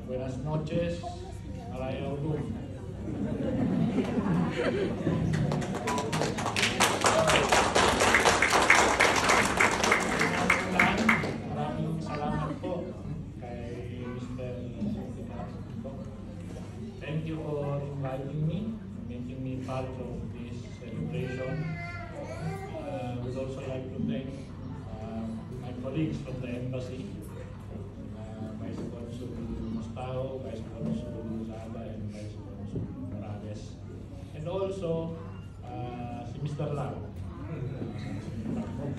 Buenas noches, Arayal Room. Maraming salamat po kay Mr. Thank you for inviting me, making me part of this celebration. We'd also like to thank my colleagues from the embassy, Vice Consul Mustao, Vice Consul Zaba, and Vice Consul Morales, and also si Mr. Lau,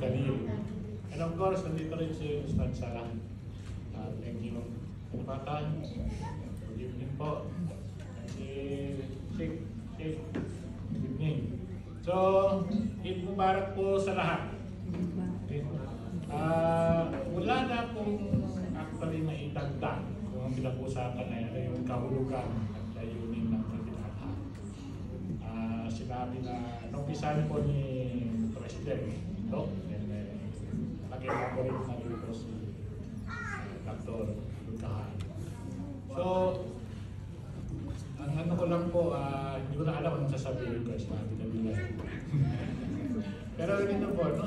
Khalil. And of course, nandito rin si Ustad Salah. Thank you. Kapatan, good evening po. And si Sheikh, good evening. So, Eid Mubarak po sa lahat. Wala na pong actually maitagdag kung ang pinag-usapan na yung kahulugan at layunin ng Pagdilata. Sinabi na, numpisan po ni President, no? Nag-elaborate na dito si Dr. Lukahan. So, ang ano ko lang po, hindi ko na alam anong sasabihin ko, sinabi na nila. Pero ganito po, no,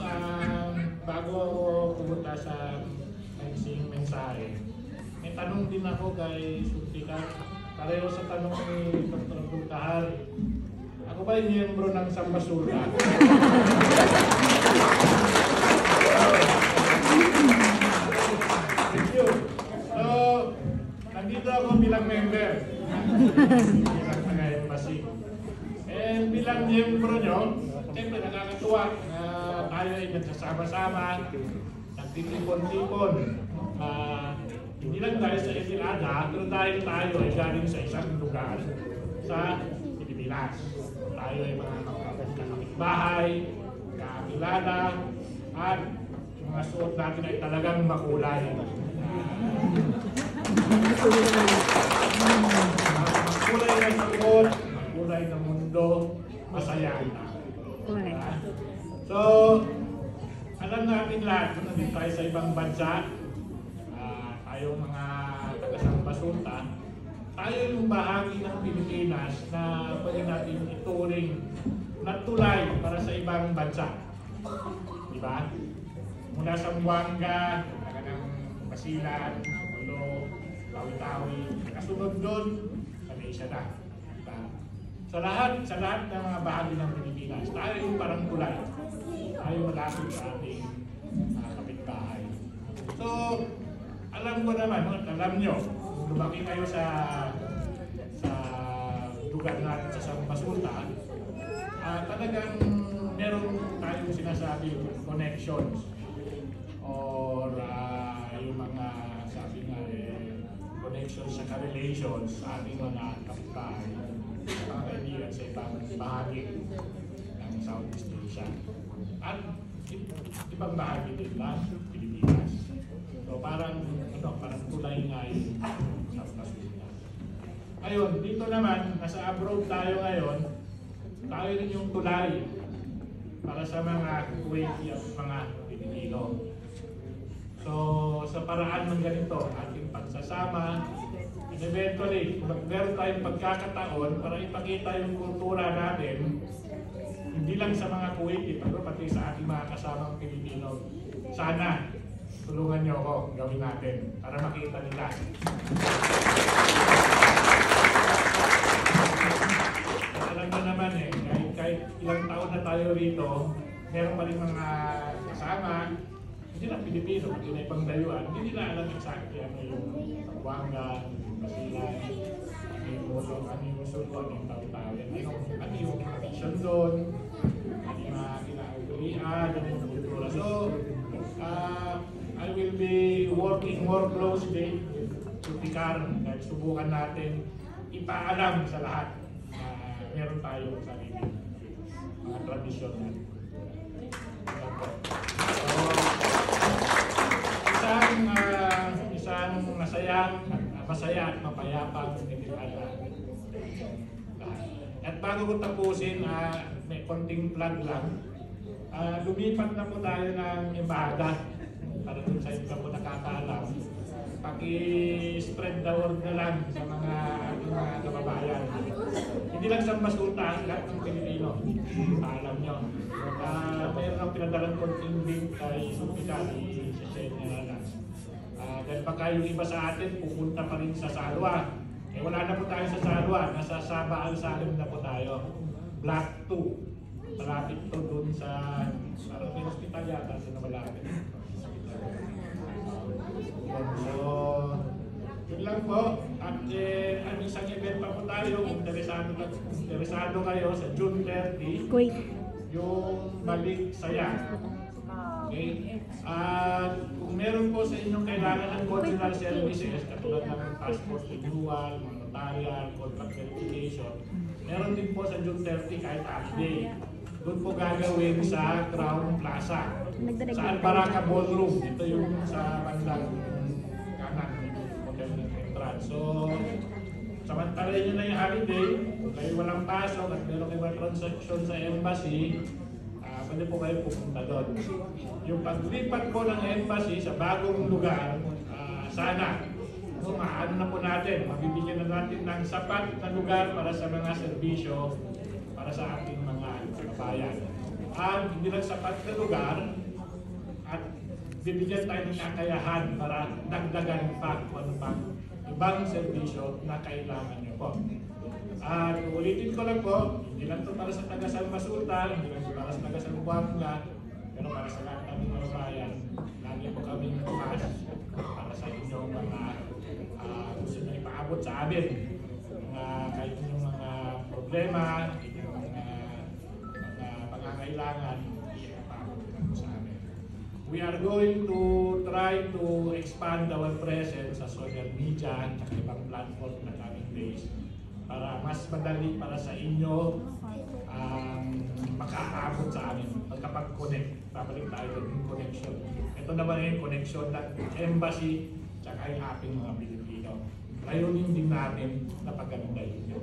bago ako pumunta sa magsing mensahe, may tanong din ako kay Sultika. Pareho sa tanong ni Dr. Lukahan, ako ba yung miyembro ng Sambasura? Thank you. So, nandito ako bilang member. Bilang taga-embassy. And bilang miyembro nyo, siyempre nakakatuwa na tayo ay nagsasama-sama, nagtitipon-tipon. Hindi lang dahil sa Ilada, pero dahil tayo ay galing sa isang lugar sa Pilipinas. Tayo ay mga kapitbahay, kakilala, at yung mga suot natin ay talagang makulay. Makulay na suot, makulay na mundo, masaya na. So, alam natin lahat kung nandito tayo sa ibang bansa, tayong mga taga-Sambasura, tayo yung bahagi ng Pilipinas na pwede natin ituring na tulay para sa ibang bansa. Diba? Mula sa Buanga, ng Basilan, Ulo, Tawi-Tawi, kasunod doon, Malaysia na. Diba? Sa lahat ng mga bahagi ng Pilipinas, tayo yung parang tulay. Tayo malapit sa ating kapitbahay. So, alam ko naman, alam nyo, lumaki kayo sa lugar natin sa Sambasura, talagang meron tayong sinasabi connections or yung mga sabi nga connections sa relations sa ating mga kapitbahay, mga kaibigan sa ibang bahagi ng Southeast Asia at ibang bahagi din ng Pilipinas. So parang tulay nga yung Sambasura. Ayun, dito naman, nasa abroad tayo ngayon, tayo rin yung tulay para sa mga Kuwaiti at mga Pilipino. So, sa paraan ng ganito, ating pagsasama, and eventually, meron tayong pagkakataon para ipakita yung kultura natin, hindi lang sa mga Kuwaiti, pero pati sa ating mga kasamang Pilipino. Sana, tulungan niyo ako, gawin natin para makita nila. Alam nyo naman kahit ilang taon na tayo rito, meron pa rin mga kasama, hindi lang Pilipino, pati na ibang dayuan, hindi nila alam exactly ano yung Buanga, yung Basilan, yung Ulo, ano yung Sulon, yung Tawi-Tawi, ano yung tradition doon, ano yung mga kinaulian, ano yung kultura. So, I will be working more closely to Tikar dahil subukan natin ipaalam sa lahat na meron tayong sarili mga tradisyon natin. So, isang masaya at mapayapang Ilada. At bago ko tapusin, may konting plug lang. Lumipat na po tayo ng embahada para dun sa iba po nakakaalam. paki-spread the word na lang sa mga ating mga kababayan. Hindi lang sa Basulta, lahat ng Pilipino. Alam nyo. Mayroon ang pinadalang konting link kay Supika, i-share niya na lang. Dahil baka yung iba sa atin pupunta pa rin sa Salwa. Eh wala na po tayo sa Salwa, nasa Saba Al-Salim na po tayo. Block 2. Malapit to dun sa parang may hospital yata, doon na malapit. So, yun lang po. At ang isang event pa po tayo, kung interesado kayo sa June 30, yung Balik Saya. Okay? At kung meron po sa inyong kailangan ng consular services, katulad ng passport renewal, notarial, contract verification, meron din po sa June 30 kahit half-day. Doon po gagawin sa Crown Plaza, sa Albaraka Ballroom. Ito yung sa bandang kanan, hotel ng entrance. So, samantalay nyo na yung holiday, kung kayo walang pasok at meron kayo transaction sa embassy, pwede po kayo pupunta doon. Yung paglipat po ng embassy sa bagong lugar, sana, maano na po natin, mabibigyan na natin ng sapat na lugar para sa mga serbisyo para sa ating mga kababayan. At hindi lang sapat na lugar, at bibigyan tayo ng kakayahan para dagdagan pa kung ano pa ibang serbisyo na kailangan nyo po. At ulitin ko lang po, hindi lang ito para sa taga Salmasulta, hindi lang ito para sa taga Salbuanga, pero para sa lahat ng mga bayan, lagi po kaming bukas para sa inyong mga gusto nyo ipaabot sa amin. Kahit inyong mga problema, inyong mga pangangailangan, ipaabot po sa amin. We are going to try to expand our presence sa social media at ibang platform na coming days para mas madali para sa inyo makaabot sa amin pagkapag-connect. Babalik tayo ng connection. Ito naman yung connection ng embassy at yung ating mga Pilipino. Layunin din natin na paggandahin nyo.